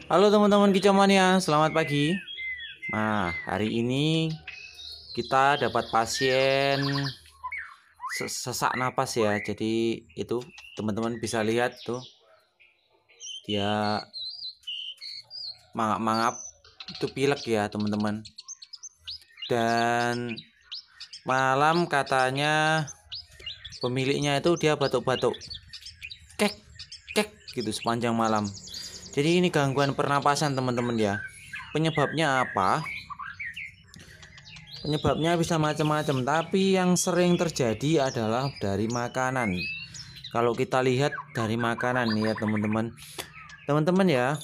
Halo teman-teman Kicomania, selamat pagi. Nah, hari ini kita dapat pasien sesak napas ya. Jadi itu teman-teman bisa lihat tuh, dia mangap-mangap, itu pilek ya teman-teman. Dan malam katanya pemiliknya itu dia batuk-batuk, kek kek gitu sepanjang malam. Jadi ini gangguan pernapasan teman-teman ya. Penyebabnya apa? Penyebabnya bisa macam-macam, tapi yang sering terjadi adalah dari makanan. Kalau kita lihat dari makanan nih ya teman-teman. Teman-teman ya,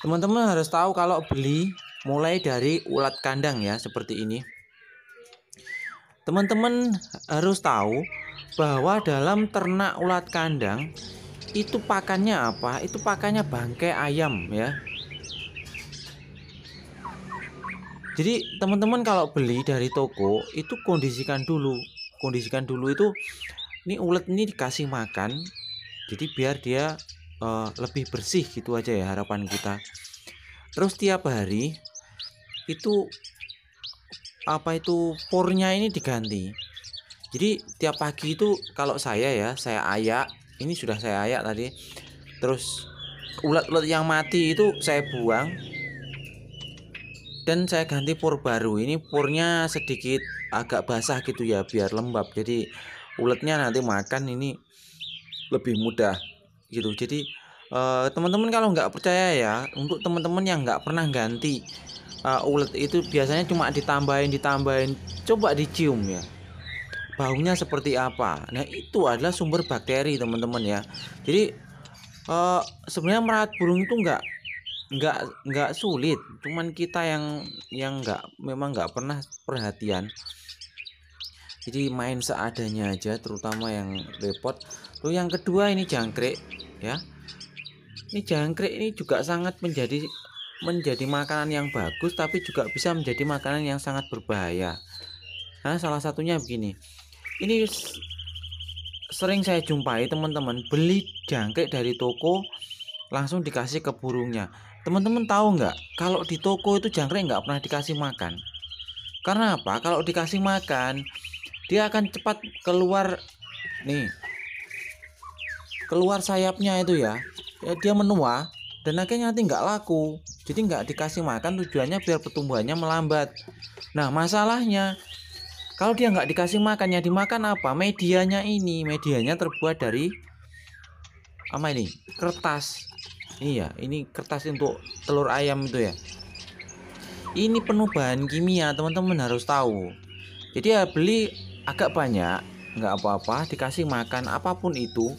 teman-teman harus tahu kalau beli mulai dari ulat kandang ya seperti ini. Teman-teman harus tahu bahwa dalam ternak ulat kandang itu pakannya apa? Itu pakannya bangkai ayam ya. Jadi teman-teman kalau beli dari toko itu kondisikan dulu. Kondisikan dulu itu ini ulet ini dikasih makan. Jadi biar dia lebih bersih gitu aja ya harapan kita. Terus tiap hari itu pornya ini diganti. Jadi tiap pagi itu kalau saya ayak, ini sudah saya ayak tadi. Terus ulat-ulat yang mati itu saya buang dan saya ganti por baru. Ini pornya sedikit agak basah gitu ya biar lembab. Jadi ulatnya nanti makan ini lebih mudah gitu. Jadi teman-teman kalau nggak percaya ya, untuk teman-teman yang nggak pernah ganti ulet itu biasanya cuma ditambahin, coba dicium ya, baunya seperti apa. Nah itu adalah sumber bakteri teman-teman ya. Jadi sebenarnya merawat burung itu nggak sulit, cuman kita yang memang nggak pernah perhatian. Jadi main seadanya aja, terutama yang repot. Lalu yang kedua ini jangkrik ya. Ini jangkrik ini juga sangat menjadi makanan yang bagus, tapi juga bisa menjadi makanan yang sangat berbahaya. Nah, salah satunya begini. Ini sering saya jumpai teman-teman beli jangkrik dari toko langsung dikasih ke burungnya. Teman-teman tahu nggak? Kalau di toko itu jangkrik nggak pernah dikasih makan. Karena apa? Kalau dikasih makan, dia akan cepat keluar nih, keluar sayapnya itu ya, dia menua dan akhirnya nanti nggak laku. Jadi nggak dikasih makan, tujuannya biar pertumbuhannya melambat. Nah masalahnya kalau dia nggak dikasih makan, yang dimakan apa? Medianya terbuat dari apa ini? Kertas. Iya, ini kertas untuk telur ayam itu ya. Ini penuh bahan kimia, teman-teman harus tahu. Jadi ya beli agak banyak, nggak apa-apa, dikasih makan apapun itu.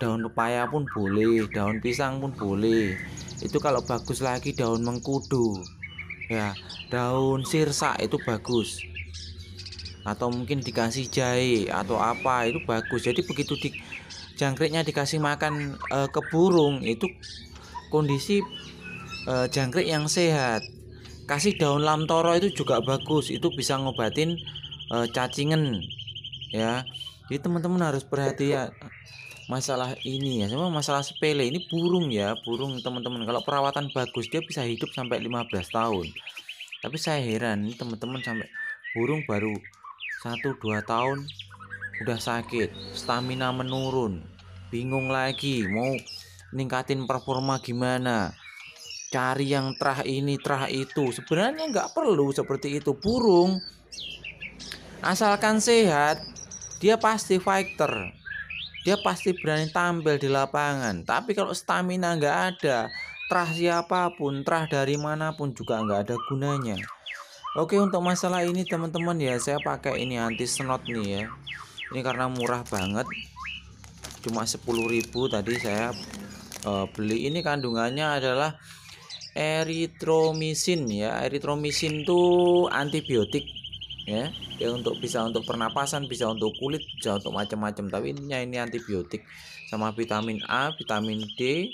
Daun pepaya pun boleh, daun pisang pun boleh. Itu kalau bagus lagi daun mengkudu. Ya, daun sirsak itu bagus. Atau mungkin dikasih jahe atau apa itu bagus. Jadi begitu jangkriknya dikasih makan ke burung itu kondisi jangkrik yang sehat. Kasih daun lamtoro itu juga bagus, itu bisa ngobatin cacingen ya. Jadi teman-teman harus perhatian masalah ini ya, semua masalah sepele. Ini burung ya, burung teman-teman kalau perawatan bagus dia bisa hidup sampai 15 tahun. Tapi saya heran ini teman-teman, sampai burung baru 1-2 tahun udah sakit, stamina menurun, bingung lagi mau ningkatin performa gimana, cari yang terah ini terah itu. Sebenarnya nggak perlu seperti itu. Burung asalkan sehat dia pasti fighter, dia pasti berani tampil di lapangan. Tapi kalau stamina nggak ada, terah siapapun, terah dari manapun juga nggak ada gunanya. Oke, untuk masalah ini teman-teman ya, saya pakai ini anti snot nih ya. Ini karena murah banget, cuma 10.000 tadi saya beli. Ini kandungannya adalah eritromisin ya. Eritromisin tuh antibiotik ya. Ya bisa untuk pernapasan, bisa untuk kulit, bisa untuk macam-macam. Tapi intinya ini antibiotik, sama vitamin A, vitamin D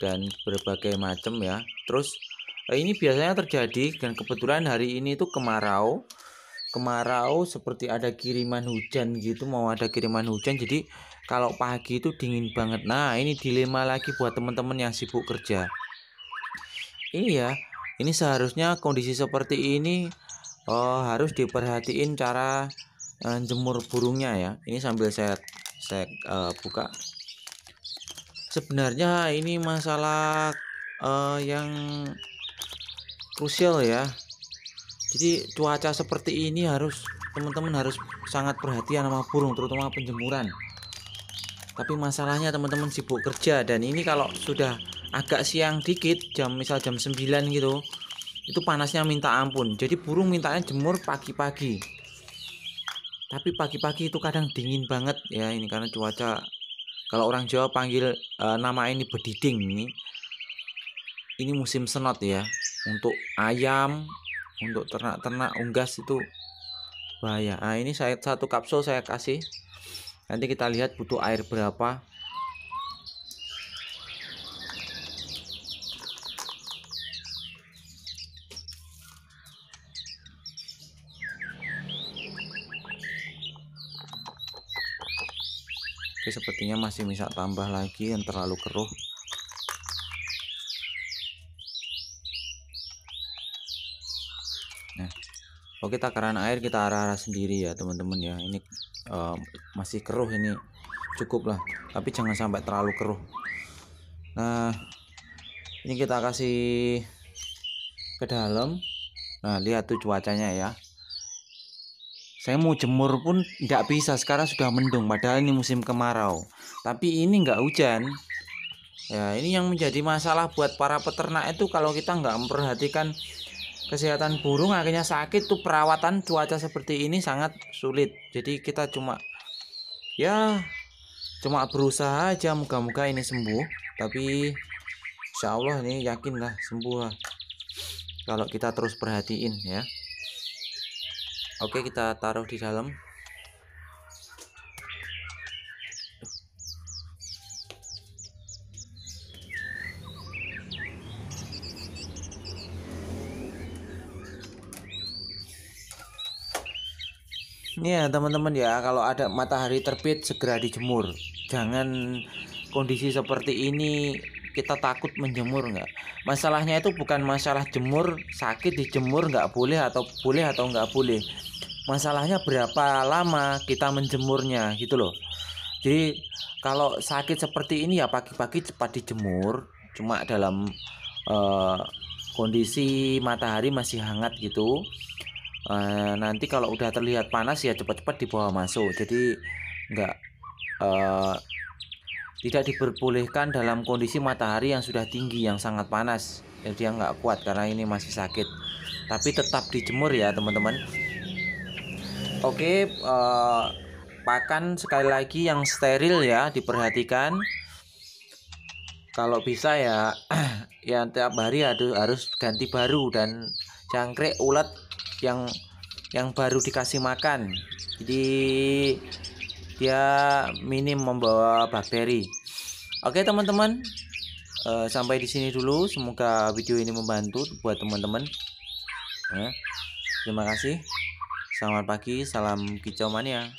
dan berbagai macam ya. Terus ini biasanya terjadi, dan kebetulan hari ini tuh kemarau seperti ada kiriman hujan gitu, mau ada kiriman hujan. Jadi kalau pagi itu dingin banget. Nah, ini dilema lagi buat teman-teman yang sibuk kerja. Iya, ini seharusnya kondisi seperti ini harus diperhatiin cara jemur burungnya ya. Ini sambil saya buka. Sebenarnya ini masalah yang krusial ya. Jadi cuaca seperti ini teman-teman harus sangat perhatian sama burung, terutama penjemuran. Tapi masalahnya teman-teman sibuk kerja, dan ini kalau sudah agak siang dikit, misal jam 9 gitu, itu panasnya minta ampun. Jadi burung mintanya jemur pagi-pagi. Tapi pagi-pagi itu kadang dingin banget ya, ini karena cuaca, kalau orang Jawa panggil nama ini bediding. Ini musim senot ya. Untuk ayam, untuk ternak-ternak unggas itu bahaya. Nah, ini satu kapsul saya kasih. Nanti kita lihat butuh air berapa. Oke, sepertinya masih bisa tambah lagi yang terlalu keruh. Nah, kalau kita takaran air kita arah-arah sendiri ya teman-teman ya. Ini masih keruh, ini cukup lah, tapi jangan sampai terlalu keruh. Nah, ini kita kasih ke dalam. Nah, lihat tuh cuacanya ya. Saya mau jemur pun tidak bisa, sekarang sudah mendung, padahal ini musim kemarau. Tapi ini nggak hujan. Ya, ini yang menjadi masalah buat para peternak itu, kalau kita nggak memperhatikan kesehatan burung akhirnya sakit tuh. Perawatan cuaca seperti ini sangat sulit. Jadi kita cuma berusaha aja, moga-moga ini sembuh. Tapi insya Allah ini yakin lah sembuh lah, kalau kita terus perhatiin ya. Oke, kita taruh di dalam. Ini ya teman-teman ya, kalau ada matahari terbit segera dijemur. Jangan kondisi seperti ini kita takut menjemur nggak. Masalahnya itu bukan masalah jemur sakit dijemur nggak boleh atau nggak boleh. Masalahnya berapa lama kita menjemurnya gitu loh. Jadi kalau sakit seperti ini ya pagi-pagi cepat dijemur, cuma dalam kondisi matahari masih hangat gitu. Nanti kalau udah terlihat panas ya cepat-cepat dibawa masuk. Jadi tidak diperbolehkan dalam kondisi matahari yang sudah tinggi, yang sangat panas. Jadi dia nggak kuat karena ini masih sakit. Tapi tetap dijemur ya teman-teman. Oke, pakan sekali lagi yang steril ya, diperhatikan. Kalau bisa ya ya tiap hari harus ganti baru, dan jangkrik ulat yang baru dikasih makan. Jadi dia minim membawa bakteri. Oke teman-teman, sampai di sini dulu. Semoga video ini membantu buat teman-teman. Terima kasih. Selamat pagi, salam kicau mania.